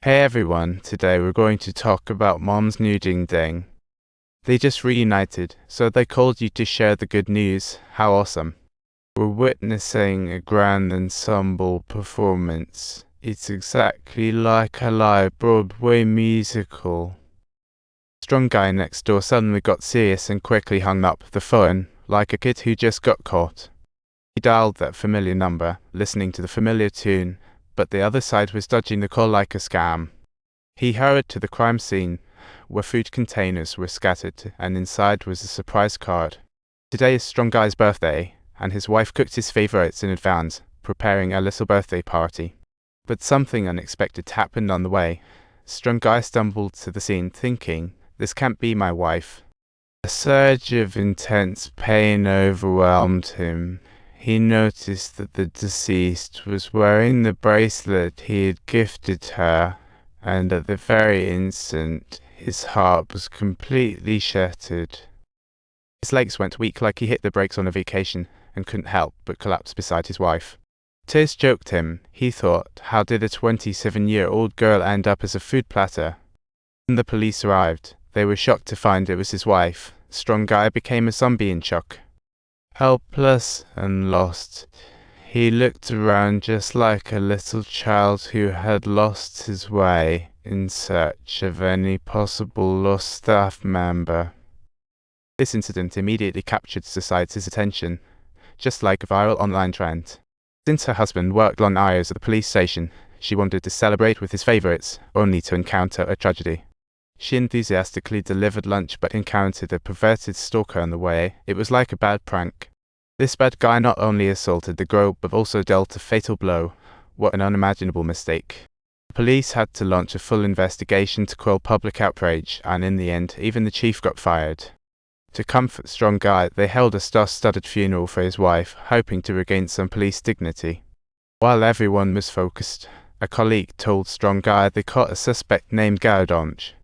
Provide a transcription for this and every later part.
Hey everyone, today we're going to talk about Mom's new ding ding. They just reunited, so they called you to share the good news. How awesome. We're witnessing a grand ensemble performance. It's exactly like a live Broadway musical. Strong guy next door suddenly got serious and quickly hung up the phone, like a kid who just got caught. He dialed that familiar number, listening to the familiar tune, but the other side was dodging the call like a scam. He hurried to the crime scene, where food containers were scattered, and inside was a surprise card. Today is Strong Guy's birthday, and his wife cooked his favorites in advance, preparing a little birthday party. But something unexpected happened on the way. Strong Guy stumbled to the scene, thinking, "This can't be my wife." A surge of intense pain overwhelmed him. He noticed that the deceased was wearing the bracelet he had gifted her, and at the very instant, his heart was completely shattered. His legs went weak like he hit the brakes on a vacation, and couldn't help but collapse beside his wife. Tears choked him. He thought, how did a 27-year-old girl end up as a food platter? When the police arrived, they were shocked to find it was his wife. Strong Guy became a zombie in shock. Helpless and lost, he looked around just like a little child who had lost his way in search of any possible lost staff member. This incident immediately captured society's attention, just like a viral online trend. Since her husband worked long hours at the police station, she wanted to celebrate with his favorites, only to encounter a tragedy. She enthusiastically delivered lunch but encountered a perverted stalker on the way. It was like a bad prank. This bad guy not only assaulted the girl but also dealt a fatal blow. What an unimaginable mistake. The police had to launch a full investigation to quell public outrage, and in the end, even the chief got fired. To comfort Strong Guy, they held a star-studded funeral for his wife, hoping to regain some police dignity. While everyone was focused, a colleague told Strong Guy they caught a suspect named Gaudonge.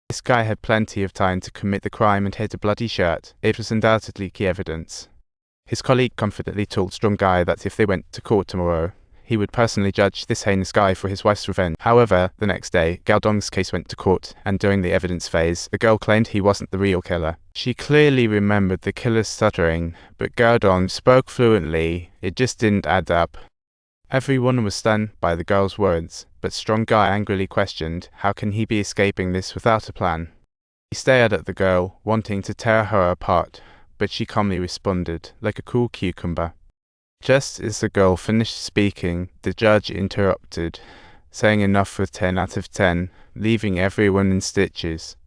This guy had plenty of time to commit the crime and hid a bloody shirt. It was undoubtedly key evidence. His colleague confidently told Strong Guy that if they went to court tomorrow, he would personally judge this heinous guy for his wife's revenge. However, the next day, Gaudong's case went to court, and during the evidence phase, the girl claimed he wasn't the real killer. She clearly remembered the killer's stuttering, but Gaudong spoke fluently. It just didn't add up. Everyone was stunned by the girl's words, but Strong Guy angrily questioned, how can he be escaping this without a plan? He stared at the girl, wanting to tear her apart, but she calmly responded, like a cool cucumber. Just as the girl finished speaking, the judge interrupted, saying enough with 10 out of 10, leaving everyone in stitches.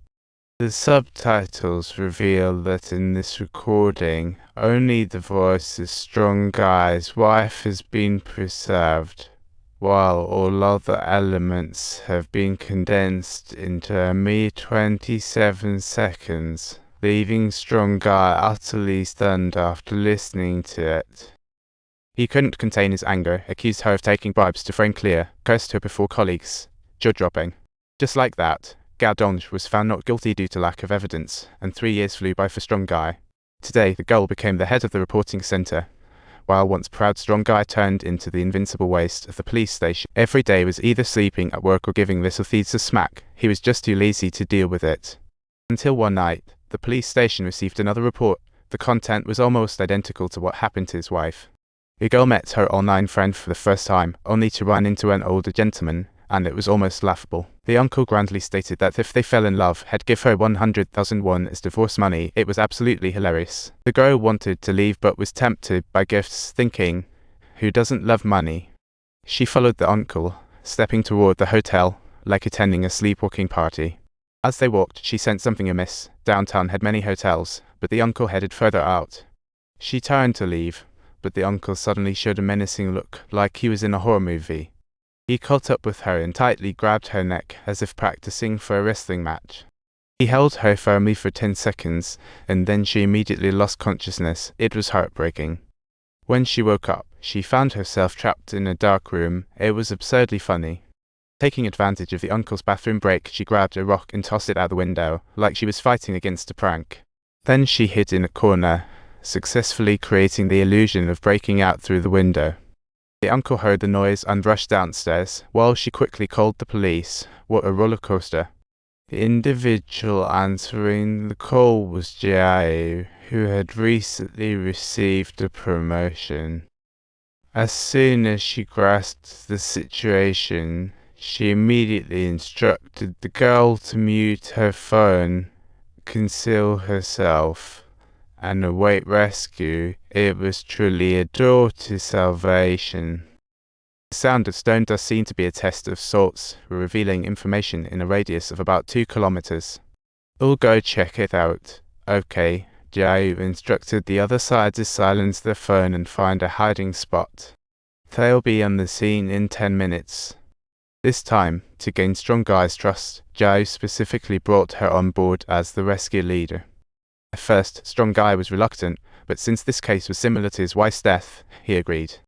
The subtitles reveal that in this recording, only the voice of Strong Guy's wife has been preserved, while all other elements have been condensed into a mere 27 seconds, leaving Strong Guy utterly stunned after listening to it. He couldn't contain his anger, accused her of taking bribes to frame clear, cursed her before colleagues, jaw-dropping. Just like that, Gaudonge was found not guilty due to lack of evidence, and 3 years flew by for Strong Guy. Today, the girl became the head of the reporting center, while once proud Strong Guy turned into the invincible waste of the police station. Every day was either sleeping at work or giving little thieves a smack. He was just too lazy to deal with it. Until one night, the police station received another report. The content was almost identical to what happened to his wife. The girl met her online friend for the first time, only to run into an older gentleman, and it was almost laughable. The uncle grandly stated that if they fell in love, he'd give her 100,000 won as divorce money. It was absolutely hilarious. The girl wanted to leave but was tempted by gifts, thinking, who doesn't love money? She followed the uncle, stepping toward the hotel, like attending a sleepwalking party. As they walked, she sensed something amiss. Downtown had many hotels, but the uncle headed further out. She turned to leave, but the uncle suddenly showed a menacing look, like he was in a horror movie. He caught up with her and tightly grabbed her neck, as if practicing for a wrestling match. He held her firmly for 10 seconds, and then she immediately lost consciousness. It was heartbreaking. When she woke up, she found herself trapped in a dark room. It was absurdly funny. Taking advantage of the uncle's bathroom break, she grabbed a rock and tossed it out the window, like she was fighting against a prank. Then she hid in a corner, successfully creating the illusion of breaking out through the window. The uncle heard the noise and rushed downstairs, while she quickly called the police. What a roller coaster. The individual answering the call was Jiao, who had recently received a promotion. As soon as she grasped the situation, she immediately instructed the girl to mute her phone, conceal herself, and await rescue. It was truly a door to salvation. The sound of stone dust seemed to be a test of sorts, revealing information in a radius of about 2 kilometers. "I'll go check it out." "Okay," Jiao instructed the other side to silence their phone and find a hiding spot. They'll be on the scene in 10 minutes. This time, to gain Strong Guy's trust, Jiao specifically brought her on board as the rescue leader. At first, Strong Guy was reluctant, but since this case was similar to his wife's death, he agreed.